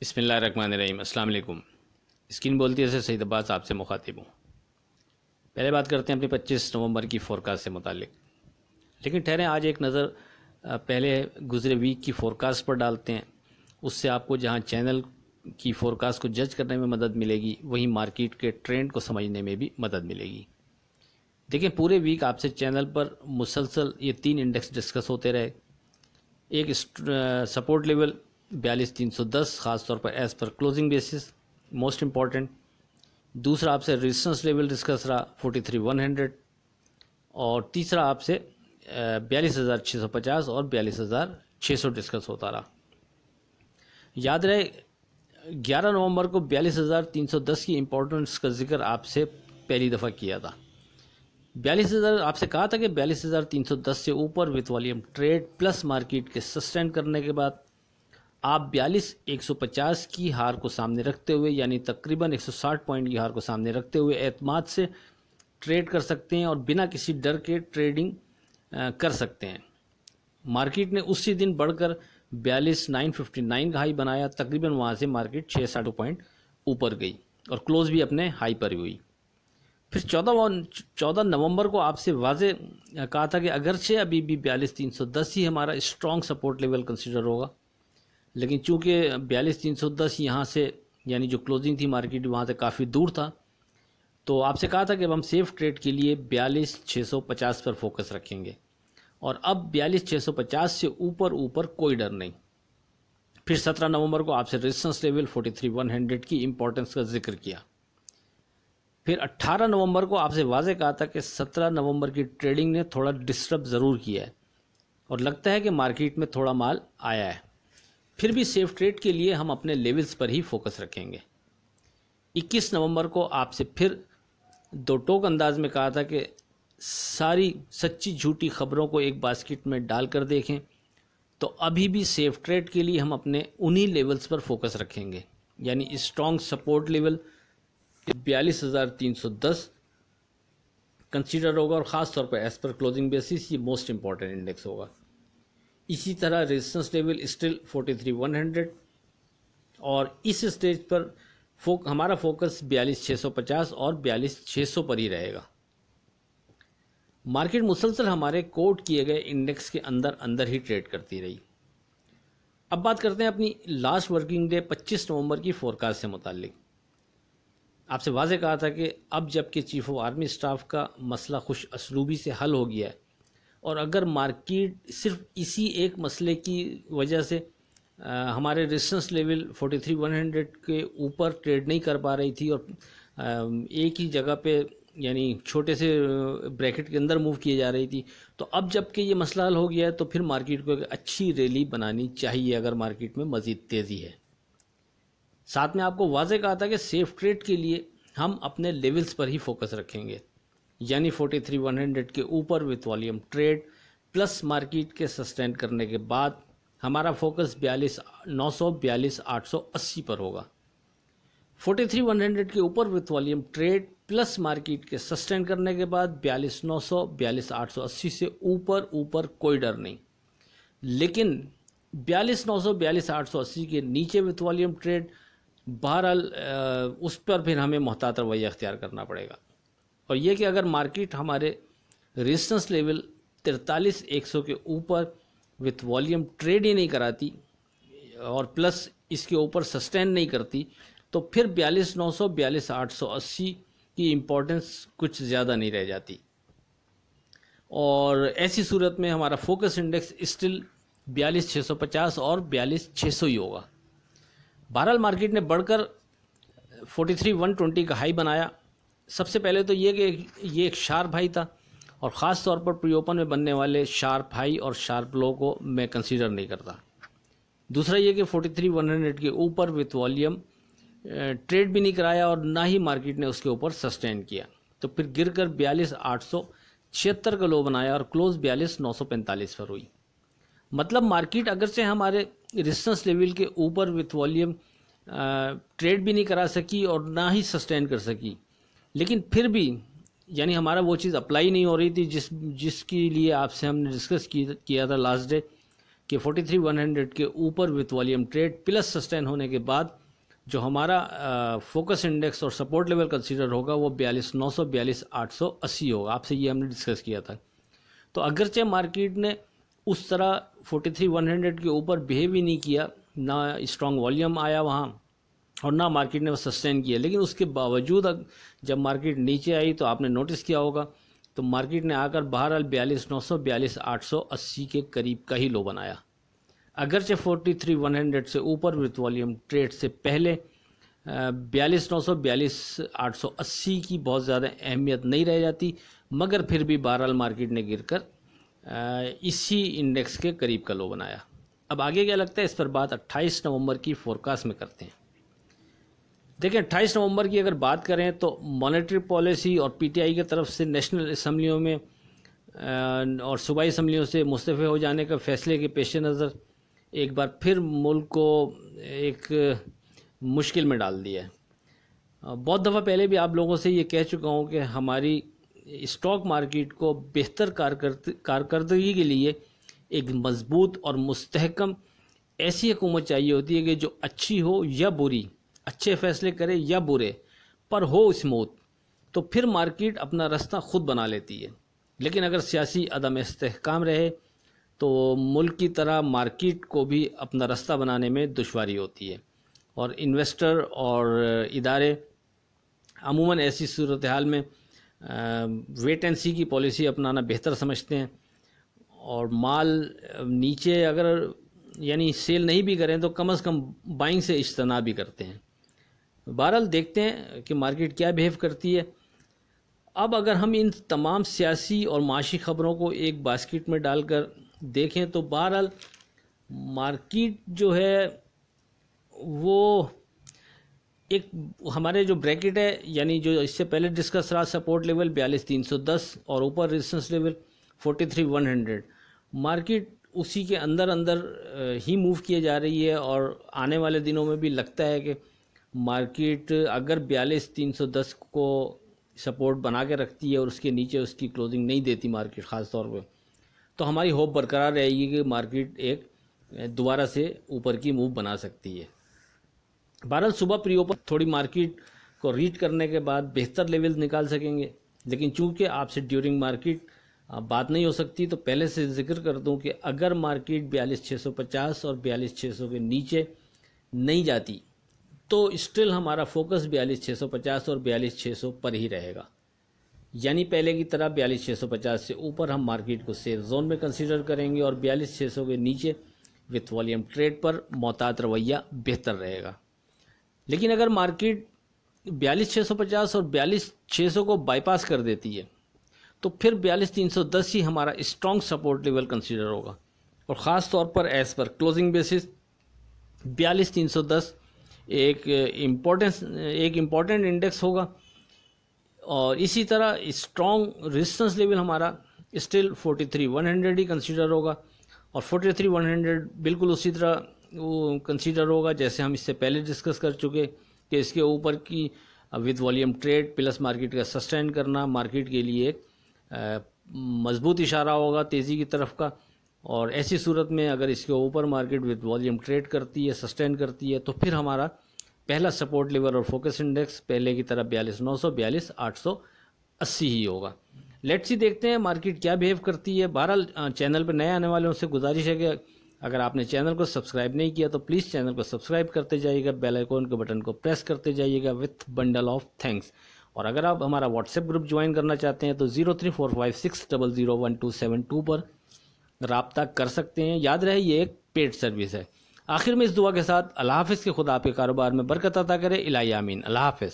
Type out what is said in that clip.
बिस्मिल्लाहिर्रहमानिर्रहीम। अस्सलाम वालेकुम। स्क्रीन बोलती है सईद अब्बास आपसे मुखातिब हूँ। पहले बात करते हैं अपनी 25 नवंबर की फ़ोरकास्ट से मुतालिक। लेकिन ठहरें, आज एक नज़र पहले गुज़रे वीक की फ़ोरकास्ट पर डालते हैं। उससे आपको जहाँ चैनल की फ़ोरकास्ट को जज करने में मदद मिलेगी, वहीं मार्केट के ट्रेंड को समझने में भी मदद मिलेगी। देखिए, पूरे वीक आपसे चैनल पर मुसलसल ये 3 इंडेक्स डिस्कस होते रहे। एक सपोर्ट लेवल 42,310 ख़ास तौर पर as per closing basis most important. दूसरा आपसे रेजिस्टेंस लेवल डिस्कस रहा 43,100 और तीसरा आपसे 42,650 और 42,600 डिस्कस होता रहा। याद रहे 11 नवंबर को 42,310 की इम्पोर्टेंस का जिक्र आपसे पहली दफ़ा किया था। 42,000 आपसे कहा था कि 42,310 से ऊपर with volume trade plus market के सस्टेन करने के बाद आप 42,150 की हार को सामने रखते हुए, यानी तकरीबन 160 पॉइंट की हार को सामने रखते हुए एतमाद से ट्रेड कर सकते हैं और बिना किसी डर के ट्रेडिंग कर सकते हैं। मार्केट ने उसी दिन बढ़कर 42,959 का हाई बनाया। तकरीबन वहाँ से मार्केट 6-7 पॉइंट ऊपर गई और क्लोज भी अपने हाई पर हुई। फिर 14 नवंबर को आपसे वाजे कहा था कि अगरचे अभी भी 42,310 ही हमारा स्ट्रॉन्ग सपोर्ट लेवल कंसिडर होगा, लेकिन चूंकि 42,310 यहाँ से, यानी जो क्लोजिंग थी मार्केट वहाँ से काफ़ी दूर था, तो आपसे कहा था कि अब हम सेफ ट्रेड के लिए 42,650 पर फोकस रखेंगे और अब 42,650 से ऊपर कोई डर नहीं। फिर 17 नवंबर को आपसे रेजिस्टेंस लेवल 43,100 की इम्पोर्टेंस का जिक्र किया। फिर 18 नवंबर को आपसे वाजे कहा था कि 17 नवंबर की ट्रेडिंग ने थोड़ा डिस्टर्ब ज़रूर किया है और लगता है कि मार्केट में थोड़ा माल आया है। फिर भी सेफ ट्रेड के लिए हम अपने लेवल्स पर ही फोकस रखेंगे। 21 नवंबर को आपसे फिर दो टोक अंदाज में कहा था कि सारी सच्ची झूठी खबरों को एक बास्केट में डालकर देखें, तो अभी भी सेफ ट्रेड के लिए हम अपने उन्हीं लेवल्स पर फोकस रखेंगे, यानी स्ट्रॉन्ग सपोर्ट लेवल 42,310 कंसीडर होगा और ख़ास तौर पर एज पर क्लोजिंग बेसिस ये मोस्ट इंपॉर्टेंट इंडेक्स होगा। इसी तरह रेजिस्टेंस लेवल स्टिल 43,100 और इस स्टेज पर हमारा फोकस 42,650 और 42,600 पर ही रहेगा। मार्केट मुसलसल हमारे कोट किए गए इंडेक्स के अंदर ही ट्रेड करती रही। अब बात करते हैं अपनी लास्ट वर्किंग डे 25 नवंबर की फोरकास्ट से मुतालिक। आपसे वाजे कहा था कि अब जबकि चीफ ऑफ आर्मी स्टाफ का मसला खुश असलूबी से हल हो गया है और अगर मार्केट सिर्फ इसी एक मसले की वजह से हमारे रेजिस्टेंस लेवल 43,100 के ऊपर ट्रेड नहीं कर पा रही थी और एक ही जगह पे, यानी छोटे से ब्रैकेट के अंदर मूव किए जा रही थी, तो अब जबकि ये मसला हल हो गया है तो फिर मार्केट को एक अच्छी रैली बनानी चाहिए अगर मार्केट में मज़ीद तेज़ी है। साथ में आपको वाजे कहा था कि सेफ ट्रेड के लिए हम अपने लेवल्स पर ही फोकस रखेंगे, यानी 43,100 के ऊपर with volume trade plus market के सस्टेन करने के बाद हमारा फोकस 42,900 42,880 पर होगा। 43,100 के ऊपर with volume trade plus market के सस्टेन करने के बाद 42,900 42,880 से ऊपर कोई डर नहीं, लेकिन 42,900 42,880 के नीचे विथ वॉल्यूम ट्रेड बहरहाल उस पर फिर हमें मोहतात रवैया अख्तियार करना पड़ेगा। और ये कि अगर मार्केट हमारे रेजिस्टेंस लेवल 43,100 के ऊपर विथ वॉल्यूम ट्रेड ही नहीं कराती और प्लस इसके ऊपर सस्टेन नहीं करती, तो फिर 42,900 42,880 की इम्पोर्टेंस कुछ ज़्यादा नहीं रह जाती और ऐसी सूरत में हमारा फोकस इंडेक्स स्टिल 42,650 और 42,600 ही होगा। बहरहाल मार्केट ने बढ़कर 43,120 का हाई बनाया। सबसे पहले तो ये कि ये एक शार्प हाई था और ख़ास तौर पर प्री ओपन में बनने वाले शार्प हाई और शार्प लो को मैं कंसीडर नहीं करता। दूसरा ये कि 43,100 के ऊपर विथ वॉल्यूम ट्रेड भी नहीं कराया और ना ही मार्केट ने उसके ऊपर सस्टेन किया, तो फिर गिरकर 42,876 का लो बनाया और क्लोज 42,945 पर हुई। मतलब मार्केट अगर से हमारे रेजिस्टेंस लेवल के ऊपर विथ वॉल्यूम ट्रेड भी नहीं करा सकी और ना ही सस्टेन कर सकी, लेकिन फिर भी यानी हमारा वो चीज़ अप्लाई नहीं हो रही थी जिसके लिए आपसे हमने डिस्कस किया था लास्ट डे कि 43,100 के ऊपर with volume trade plus sustain होने के बाद जो हमारा फोकस इंडेक्स और सपोर्ट लेवल कंसीडर होगा वो 42,900 42,880 होगा। आपसे ये हमने डिस्कस किया था। तो अगरचे मार्केट ने उस तरह 43,100 के ऊपर बिहेव ही नहीं किया, ना स्ट्रॉन्ग वॉल्यूम आया वहाँ और ना मार्केट ने वो सस्टेन किया, लेकिन उसके बावजूद जब मार्केट नीचे आई तो आपने नोटिस किया होगा तो मार्केट ने आकर बहरहाल 42,900 42,880 के करीब का ही लो बनाया। अगरचे 43,100 से ऊपर विथ वॉल्यूम ट्रेड से पहले 42,900 42,880 की बहुत ज़्यादा अहमियत नहीं रह जाती, मगर फिर भी बहरहाल मार्केट ने गिरकर इसी इंडेक्स के करीब का लो बनाया। अब आगे क्या लगता है, इस पर बात 28 नवंबर की फोरकास्ट में करते हैं। देखिए 28 नवंबर की अगर बात करें तो मॉनेटरी पॉलिसी और पीटीआई की तरफ से नेशनल असम्बलियों में और सूबाई असम्बलियों से मुस्तफ़े हो जाने का फैसले के पेश नज़र एक बार फिर मुल्क को एक मुश्किल में डाल दिया है। बहुत दफ़ा पहले भी आप लोगों से ये कह चुका हूँ कि हमारी स्टॉक मार्केट को बेहतर कारकर्दगी के लिए एक मजबूत और मुस्तहकम ऐसी हुकूमत चाहिए होती है कि जो अच्छी हो या बुरी, अच्छे फैसले करे या बुरे, पर हो स्मूथ, तो फिर मार्केट अपना रास्ता खुद बना लेती है। लेकिन अगर सियासी अदम इस्तेहकाम रहे तो मुल्क की तरह मार्केट को भी अपना रास्ता बनाने में दुश्वारी होती है और इन्वेस्टर और इदारे अमूमन ऐसी सूरत हाल में वेट एंड सी की पॉलिसी अपनाना बेहतर समझते हैं और माल नीचे अगर यानी सेल नहीं भी करें तो कम से कम बाइंग से इज्तना भी करते हैं। बहरहाल देखते हैं कि मार्केट क्या बिहेव करती है। अब अगर हम इन तमाम सियासी और माशी ख़बरों को एक बास्केट में डालकर देखें तो बहरहाल मार्केट जो है वो एक हमारे जो ब्रैकेट है यानी जो इससे पहले डिस्कस रहा सपोर्ट लेवल 42,310 और ऊपर रेजिस्टेंस लेवल 43,100, मार्केट उसी के अंदर ही मूव किए जा रही है और आने वाले दिनों में भी लगता है कि मार्केट अगर 42,310 को सपोर्ट बना के रखती है और उसके नीचे उसकी क्लोजिंग नहीं देती मार्केट ख़ास तौर पे, तो हमारी होप बरकरार रहेगी कि मार्केट एक दोबारा से ऊपर की मूव बना सकती है। बहरहाल सुबह प्री ओपन थोड़ी मार्केट को रीड करने के बाद बेहतर लेवल निकाल सकेंगे, लेकिन चूंकि आपसे ड्यूरिंग मार्केट बात नहीं हो सकती तो पहले से जिक्र कर दूं कि अगर मार्केट 42,650 और 42,600 के नीचे नहीं जाती तो स्टिल हमारा फोकस 42,650 और 42,600 पर ही रहेगा। यानी पहले की तरह 42,650 से ऊपर हम मार्केट को सेल जोन में कंसीडर करेंगे और 42,600 के नीचे विथ वॉल्यूम ट्रेड पर मोहतात रवैया बेहतर रहेगा। लेकिन अगर मार्केट 42,650 और 42,600 को बाईपास कर देती है तो फिर 42,310 ही हमारा स्ट्रॉन्ग सपोर्ट लेवल कंसीडर होगा और ख़ास तौर पर एज पर क्लोजिंग बेसिस 42,310 एक इम्पोर्टेंट इंडेक्स होगा और इसी तरह स्ट्रॉन्ग रेजिस्टेंस लेवल हमारा स्टिल 43,100 ही कंसीडर होगा और 43,100 बिल्कुल उसी तरह वो कंसीडर होगा जैसे हम इससे पहले डिस्कस कर चुके कि इसके ऊपर की with volume trade plus market का सस्टेन करना मार्केट के लिए एक मजबूत इशारा होगा तेज़ी की तरफ का। और ऐसी सूरत में अगर इसके ऊपर मार्केट विद वॉल्यूम ट्रेड करती है, सस्टेन करती है, तो फिर हमारा पहला सपोर्ट लेवल और फोकस इंडेक्स पहले की तरह 42,900 42,880 ही होगा। लेट्स सी देखते हैं मार्केट क्या बिहेव करती है। बहरहाल चैनल पर नए आने वालों से गुजारिश है कि अगर आपने चैनल को सब्सक्राइब नहीं किया तो प्लीज़ चैनल को सब्सक्राइब करते जाइएगा, बेल आइकॉन के बटन को प्रेस करते जाइएगा विथ बंडल ऑफ थैंक्स। और अगर आप हमारा व्हाट्सएप ग्रुप ज्वाइन करना चाहते हैं तो 0345600127 पर राब्ता कर सकते हैं। याद रहे ये एक पेड सर्विस है। आखिर में इस दुआ के साथ अल्लाह हाफ़िज़ के खुदा आपके कारोबार में बरकत अता करे। इलाही आमीन। अल्लाह हाफ़िज़।